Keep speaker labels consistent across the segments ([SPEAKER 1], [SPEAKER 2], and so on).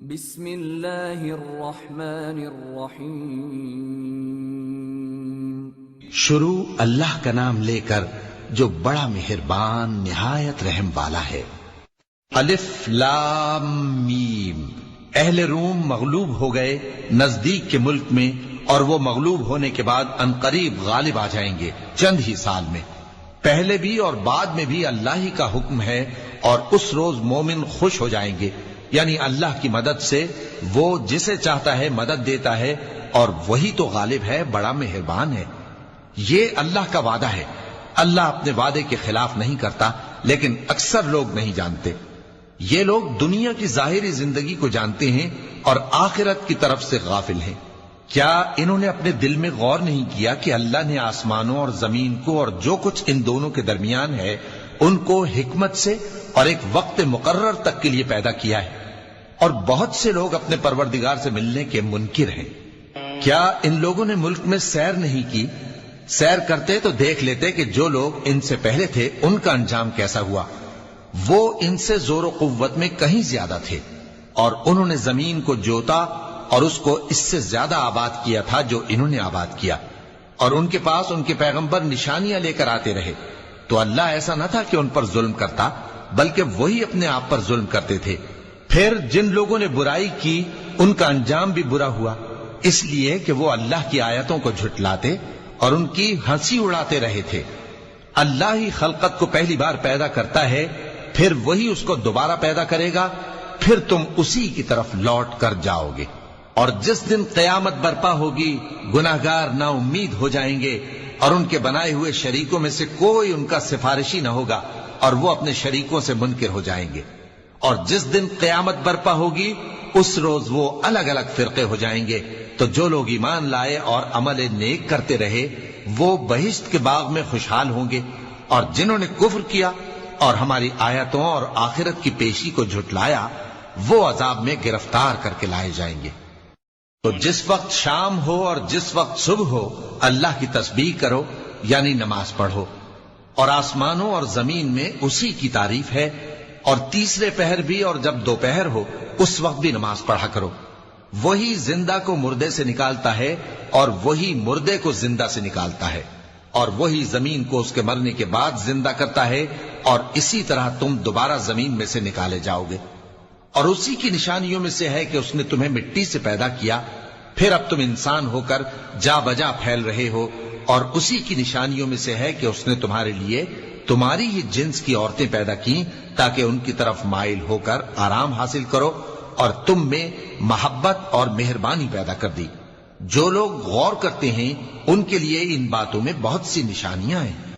[SPEAKER 1] بسم اللہ الرحمن الرحیم
[SPEAKER 2] شروع اللہ کا نام لے کر جو بڑا مہربان نہایت رحم والا ہے۔ الف لام میم۔ اہل روم مغلوب ہو گئے نزدیک کے ملک میں، اور وہ مغلوب ہونے کے بعد عنقریب غالب آ جائیں گے چند ہی سال میں۔ پہلے بھی اور بعد میں بھی اللہ ہی کا حکم ہے، اور اس روز مومن خوش ہو جائیں گے، یعنی اللہ کی مدد سے وہ جسے چاہتا ہے مدد دیتا ہے، اور وہی تو غالب ہے، بڑا مہربان ہے۔ یہ اللہ کا وعدہ ہے، اللہ اپنے وعدے کے خلاف نہیں کرتا، لیکن اکثر لوگ نہیں جانتے۔ یہ لوگ دنیا کی ظاہری زندگی کو جانتے ہیں اور آخرت کی طرف سے غافل ہیں۔ کیا انہوں نے اپنے دل میں غور نہیں کیا کہ اللہ نے آسمانوں اور زمین کو اور جو کچھ ان دونوں کے درمیان ہے ان کو حکمت سے اور ایک وقت مقرر تک کے لیے پیدا کیا ہے؟ اور بہت سے لوگ اپنے پروردگار سے ملنے کے منکر ہیں۔ کیا ان لوگوں نے ملک میں سیر نہیں کی؟ سیر کرتے تو دیکھ لیتے کہ جو لوگ ان سے پہلے تھے ان کا انجام کیسا ہوا۔ وہ ان سے زور و قوت میں کہیں زیادہ تھے، اور انہوں نے زمین کو جوتا اور اس کو اس سے زیادہ آباد کیا تھا جو انہوں نے آباد کیا، اور ان کے پاس ان کے پیغمبر نشانیاں لے کر آتے رہے۔ تو اللہ ایسا نہ تھا کہ ان پر ظلم کرتا، بلکہ وہی اپنے آپ پر ظلم کرتے تھے۔ پھر جن لوگوں نے برائی کی ان کا انجام بھی برا ہوا، اس لیے کہ وہ اللہ کی آیتوں کو جھٹلاتے اور ان کی ہنسی اڑاتے رہے تھے۔ اللہ ہی خلقت کو پہلی بار پیدا کرتا ہے، پھر وہی اس کو دوبارہ پیدا کرے گا، پھر تم اسی کی طرف لوٹ کر جاؤ گے۔ اور جس دن قیامت برپا ہوگی گناہگار نا امید ہو جائیں گے، اور ان کے بنائے ہوئے شریکوں میں سے کوئی ان کا سفارشی نہ ہوگا، اور وہ اپنے شریکوں سے منکر ہو جائیں گے۔ اور جس دن قیامت برپا ہوگی اس روز وہ الگ الگ فرقے ہو جائیں گے۔ تو جو لوگ ایمان لائے اور عمل نیک کرتے رہے وہ بہشت کے باغ میں خوشحال ہوں گے، اور جنہوں نے کفر کیا اور ہماری آیتوں اور آخرت کی پیشی کو جھٹلایا وہ عذاب میں گرفتار کر کے لائے جائیں گے۔ تو جس وقت شام ہو اور جس وقت صبح ہو اللہ کی تسبیح کرو، یعنی نماز پڑھو، اور آسمانوں اور زمین میں اسی کی تعریف ہے، اور تیسرے پہر بھی اور جب دوپہر ہو اس وقت بھی نماز پڑھا کرو۔ وہی زندہ کو مردے سے نکالتا ہے اور وہی مردے کو زندہ سے نکالتا ہے، اور وہی زمین کو اس کے مرنے کے بعد زندہ کرتا ہے، اور اسی طرح تم دوبارہ زمین میں سے نکالے جاؤ گے۔ اور اسی کی نشانیوں میں سے ہے کہ اس نے تمہیں مٹی سے پیدا کیا، پھر اب تم انسان ہو کر جا بجا پھیل رہے ہو، اور اسی کی نشانیوں میں سے ہے کہ اس نے تمہارے لیے تمہاری ہی جنس کی عورتیں پیدا کی تاکہ ان کی طرف مائل ہو کر آرام حاصل کرو، اور تم میں محبت اور مہربانی پیدا کر دی۔ جو لوگ غور کرتے ہیں ان کے لیے ان باتوں میں بہت سی نشانیاں ہیں۔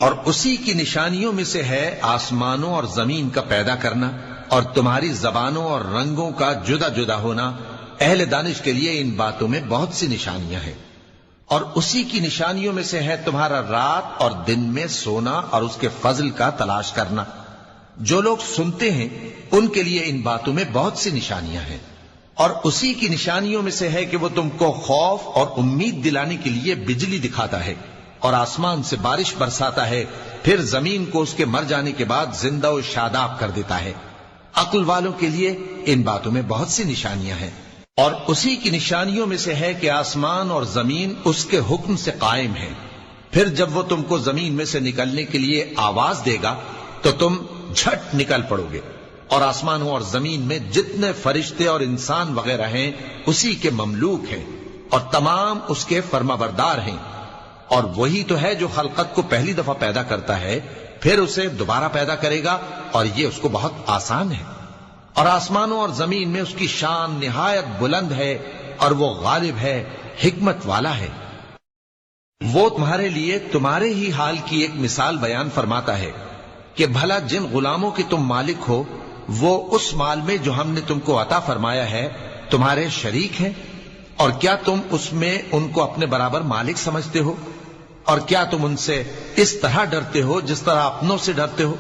[SPEAKER 2] اور اسی کی نشانیوں میں سے ہے آسمانوں اور زمین کا پیدا کرنا، اور تمہاری زبانوں اور رنگوں کا جدا جدا ہونا۔ اہل دانش کے لیے ان باتوں میں بہت سی نشانیاں ہیں۔ اور اسی کی نشانیوں میں سے ہے تمہارا رات اور دن میں سونا اور اس کے فضل کا تلاش کرنا۔ جو لوگ سنتے ہیں ان کے لیے ان باتوں میں بہت سی نشانیاں ہیں۔ اور اسی کی نشانیوں میں سے ہے کہ وہ تم کو خوف اور امید دلانے کے لیے بجلی دکھاتا ہے، اور آسمان سے بارش برساتا ہے، پھر زمین کو اس کے مر جانے کے بعد زندہ و شاداب کر دیتا ہے۔ عقل والوں کے لیے ان باتوں میں بہت سی نشانیاں ہیں۔ اور اسی کی نشانیوں میں سے ہے کہ آسمان اور زمین اس کے حکم سے قائم ہیں، پھر جب وہ تم کو زمین میں سے نکلنے کے لیے آواز دے گا تو تم جھٹ نکل پڑو گے۔ اور آسمانوں اور زمین میں جتنے فرشتے اور انسان وغیرہ ہیں اسی کے مملوک ہیں، اور تمام اس کے فرمانبردار ہیں۔ اور وہی تو ہے جو خلقت کو پہلی دفعہ پیدا کرتا ہے، پھر اسے دوبارہ پیدا کرے گا، اور یہ اس کو بہت آسان ہے۔ اور آسمانوں اور زمین میں اس کی شان نہایت بلند ہے، اور وہ غالب ہے، حکمت والا ہے۔ وہ تمہارے لیے تمہارے ہی حال کی ایک مثال بیان فرماتا ہے کہ بھلا جن غلاموں کے تم مالک ہو وہ اس مال میں جو ہم نے تم کو عطا فرمایا ہے تمہارے شریک ہیں، اور کیا تم اس میں ان کو اپنے برابر مالک سمجھتے ہو؟ اور کیا تم ان سے اس طرح ڈرتے ہو جس طرح اپنوں سے ڈرتے ہو؟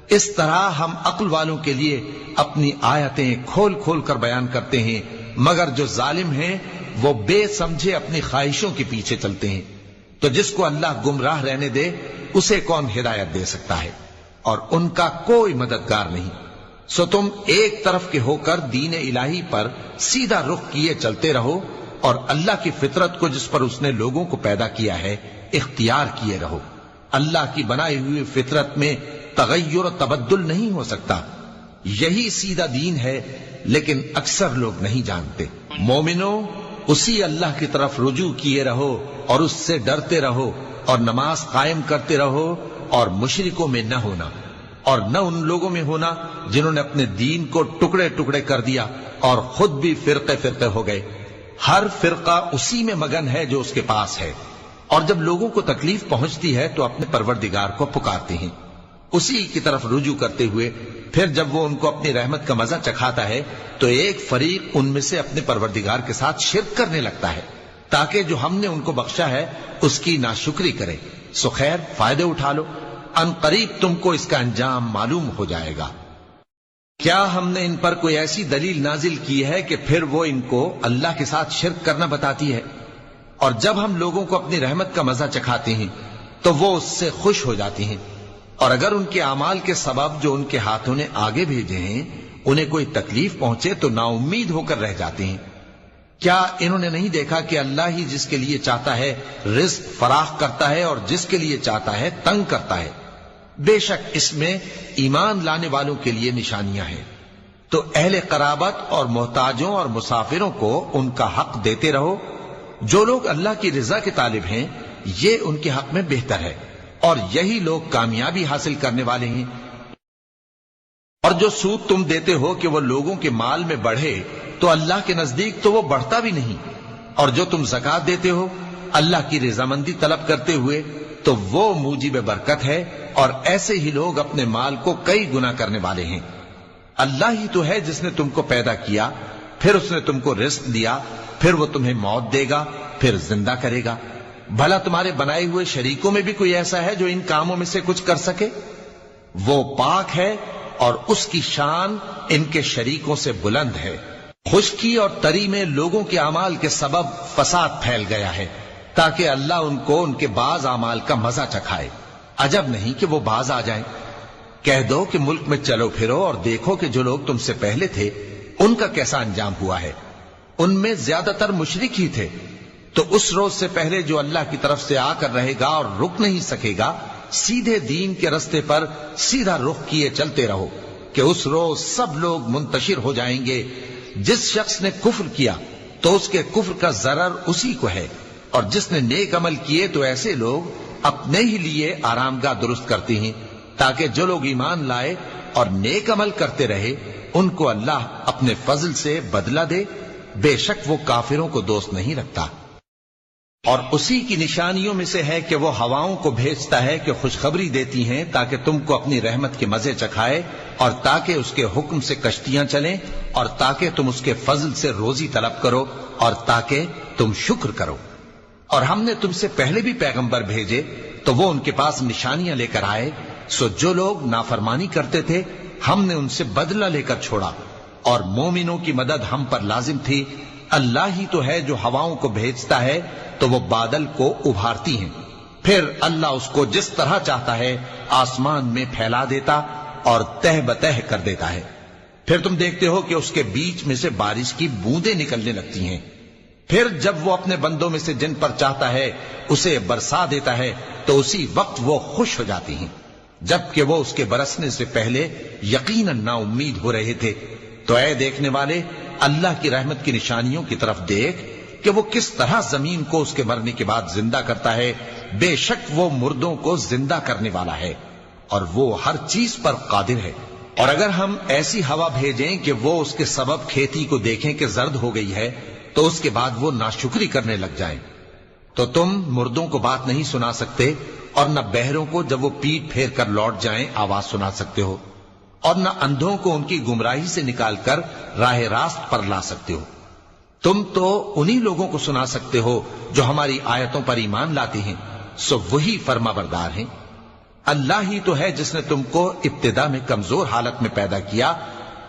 [SPEAKER 2] اس طرح ہم عقل والوں کے لیے اپنی آیتیں کھول کھول کر بیان کرتے ہیں، مگر جو ظالم ہیں وہ بے سمجھے اپنی خواہشوں کے پیچھے چلتے ہیں۔ تو جس کو اللہ گمراہ رہنے دے اسے کون ہدایت دے سکتا ہے، اور ان کا کوئی مددگار نہیں۔ سو تم ایک طرف کے ہو کر دین الہی پر سیدھا رخ کیے چلتے رہو اور اللہ کی فطرت کو جس پر اس نے لوگوں کو پیدا کیا ہے اختیار کیے رہو۔ اللہ کی بنائی ہوئی فطرت میں تغیر و تبدل نہیں ہو سکتا، یہی سیدھا دین ہے، لیکن اکثر لوگ نہیں جانتے۔ مومنو، اسی اللہ کی طرف رجوع کیے رہو اور اس سے ڈرتے رہو اور نماز قائم کرتے رہو اور مشرکوں میں نہ ہونا، اور نہ ان لوگوں میں ہونا جنہوں نے اپنے دین کو ٹکڑے ٹکڑے کر دیا اور خود بھی فرقے فرقے ہو گئے۔ ہر فرقہ اسی میں مگن ہے جو اس کے پاس ہے، اور جب لوگوں کو تکلیف پہنچتی ہے تو اپنے پروردگار کو پکارتے ہیں، اسی کی طرف رجوع کرتے ہوئے پھر جب وہ ان کو اپنی رحمت کا مزہ چکھاتا ہے تو ایک فریق ان میں سے اپنے پروردگار کے ساتھ شرک کرنے لگتا ہے تاکہ جو ہم نے ان کو بخشا ہے اس کی ناشکری کرے۔ سو خیر، فائدے اٹھا لو، ان قریب تم کو اس کا انجام معلوم ہو جائے گا۔ کیا ہم نے ان پر کوئی ایسی دلیل نازل کی ہے کہ پھر وہ ان کو اللہ کے ساتھ شرک کرنا بتاتی ہے؟ اور جب ہم لوگوں کو اپنی رحمت کا مزہ چکھاتے ہیں تو وہ اس سے خوش ہو جاتی ہیں، اور اگر ان کے اعمال کے سبب جو ان کے ہاتھوں نے آگے بھیجے ہیں انہیں کوئی تکلیف پہنچے تو نا امید ہو کر رہ جاتے ہیں۔ کیا انہوں نے نہیں دیکھا کہ اللہ ہی جس کے لیے چاہتا ہے رزق فراخ کرتا ہے اور جس کے لیے چاہتا ہے تنگ کرتا ہے؟ بے شک اس میں ایمان لانے والوں کے لیے نشانیاں ہیں۔ تو اہل قرابت اور محتاجوں اور مسافروں کو ان کا حق دیتے رہو۔ جو لوگ اللہ کی رضا کے طالب ہیں یہ ان کے حق میں بہتر ہے، اور یہی لوگ کامیابی حاصل کرنے والے ہیں۔ اور جو سود تم دیتے ہو کہ وہ لوگوں کے مال میں بڑھے تو اللہ کے نزدیک تو وہ بڑھتا بھی نہیں، اور جو تم زکوٰۃ دیتے ہو اللہ کی رضامندی طلب کرتے ہوئے تو وہ موجب برکت ہے، اور ایسے ہی لوگ اپنے مال کو کئی گنا کرنے والے ہیں۔ اللہ ہی تو ہے جس نے تم کو پیدا کیا، پھر اس نے تم کو رزق دیا، پھر وہ تمہیں موت دے گا، پھر زندہ کرے گا۔ بھلا تمہارے بنائے ہوئے شریکوں میں بھی کوئی ایسا ہے جو ان کاموں میں سے کچھ کر سکے؟ وہ پاک ہے اور اس کی شان ان کے شریکوں سے بلند ہے۔ خشکی اور تری میں لوگوں کے اعمال کے سبب فساد پھیل گیا ہے تاکہ اللہ ان کو ان کے بعض اعمال کا مزہ چکھائے۔ عجب نہیں کہ وہ باز آ جائیں۔ کہہ دو کہ ملک میں چلو پھرو اور دیکھو کہ جو لوگ تم سے پہلے تھے ان کا کیسا انجام ہوا ہے۔ ان میں زیادہ تر مشرک ہی تھے، تو اس روز سے پہلے جو اللہ کی طرف سے آ کر رہے گا اور رک نہیں سکے گا، سیدھے دین کے رستے پر سیدھا رخ کیے چلتے رہو کہ اس روز سب لوگ منتشر ہو جائیں گے۔ جس شخص نے کفر کیا تو اس کے کفر کا ضرر اسی کو ہے، اور جس نے نیک عمل کیے تو ایسے لوگ اپنے ہی لیے آرام گاہ درست کرتے ہیں تاکہ جو لوگ ایمان لائے اور نیک عمل کرتے رہے ان کو اللہ اپنے فضل سے بدلہ دے۔ بے شک وہ کافروں کو دوست نہیں رکھتا۔ اور اسی کی نشانیوں میں سے ہے کہ وہ ہواؤں کو بھیجتا ہے کہ خوشخبری دیتی ہیں تاکہ تم کو اپنی رحمت کے مزے چکھائے، اور تاکہ اس کے حکم سے کشتیاں چلیں، اور تاکہ تم اس کے فضل سے روزی طلب کرو، اور تاکہ تم شکر کرو۔ اور ہم نے تم سے پہلے بھی پیغمبر بھیجے تو وہ ان کے پاس نشانیاں لے کر آئے، سو جو لوگ نافرمانی کرتے تھے ہم نے ان سے بدلہ لے کر چھوڑا، اور مومنوں کی مدد ہم پر لازم تھی۔ اللہ ہی تو ہے جو ہواؤں کو بھیجتا ہے تو وہ بادل کو ابھارتی ہیں، پھر اللہ اس کو جس طرح چاہتا ہے آسمان میں پھیلا دیتا اور تہ بتہ کر دیتا ہے۔ پھر تم دیکھتے ہو کہ اس کے بیچ میں سے بارش کی بوندیں نکلنے لگتی ہیں، پھر جب وہ اپنے بندوں میں سے جن پر چاہتا ہے اسے برسا دیتا ہے تو اسی وقت وہ خوش ہو جاتی ہیں، جبکہ وہ اس کے برسنے سے پہلے یقیناً نا امید ہو رہے تھے۔ تو اے دیکھنے والے، اللہ کی رحمت کی نشانیوں کی طرف دیکھ کہ وہ کس طرح زمین کو اس کے مرنے کے بعد زندہ کرتا ہے۔ بے شک وہ مردوں کو زندہ کرنے والا ہے اور وہ ہر چیز پر قادر ہے۔ اور اگر ہم ایسی ہوا بھیجیں کہ وہ اس کے سبب کھیتی کو دیکھیں کہ زرد ہو گئی ہے تو اس کے بعد وہ ناشکری کرنے لگ جائیں، تو تم مردوں کو بات نہیں سنا سکتے، اور نہ بہروں کو جب وہ پیٹ پھیر کر لوٹ جائیں آواز سنا سکتے ہو، اور نہ اندھوں کو ان کی گمراہی سے نکال کر راہ راست پر لا سکتے ہو۔ تم تو انہی لوگوں کو سنا سکتے ہو جو ہماری آیتوں پر ایمان لاتے ہیں، سو وہی فرما بردار ہیں۔ اللہ ہی تو ہے جس نے تم کو ابتدا میں کمزور حالت میں پیدا کیا،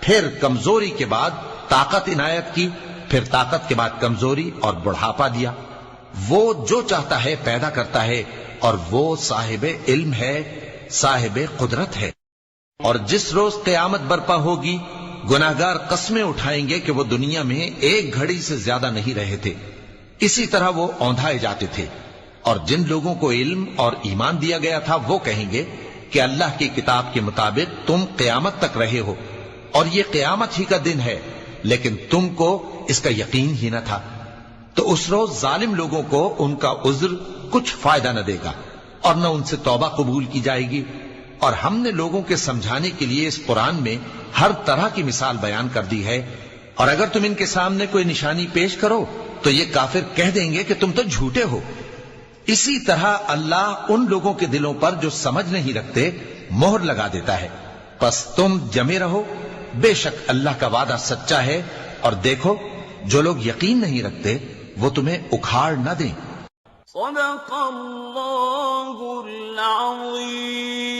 [SPEAKER 2] پھر کمزوری کے بعد طاقت عنایت کی، پھر طاقت کے بعد کمزوری اور بڑھاپا دیا۔ وہ جو چاہتا ہے پیدا کرتا ہے، اور وہ صاحب علم ہے، صاحب قدرت ہے۔ اور جس روز قیامت برپا ہوگی گناہگار قسمیں اٹھائیں گے کہ وہ دنیا میں ایک گھڑی سے زیادہ نہیں رہے تھے، اسی طرح وہ اوندھائے جاتے تھے۔ اور جن لوگوں کو علم اور ایمان دیا گیا تھا وہ کہیں گے کہ اللہ کی کتاب کے مطابق تم قیامت تک رہے ہو، اور یہ قیامت ہی کا دن ہے، لیکن تم کو اس کا یقین ہی نہ تھا۔ تو اس روز ظالم لوگوں کو ان کا عذر کچھ فائدہ نہ دے گا، اور نہ ان سے توبہ قبول کی جائے گی۔ اور ہم نے لوگوں کے سمجھانے کے لیے اس قرآن میں ہر طرح کی مثال بیان کر دی ہے، اور اگر تم ان کے سامنے کوئی نشانی پیش کرو تو یہ کافر کہہ دیں گے کہ تم تو جھوٹے ہو۔ اسی طرح اللہ ان لوگوں کے دلوں پر جو سمجھ نہیں رکھتے مہر لگا دیتا ہے۔ پس تم جمے رہو، بے شک اللہ کا وعدہ سچا ہے، اور دیکھو جو لوگ یقین نہیں رکھتے وہ تمہیں اکھاڑ نہ دیں۔
[SPEAKER 3] صدق اللہ العظیم۔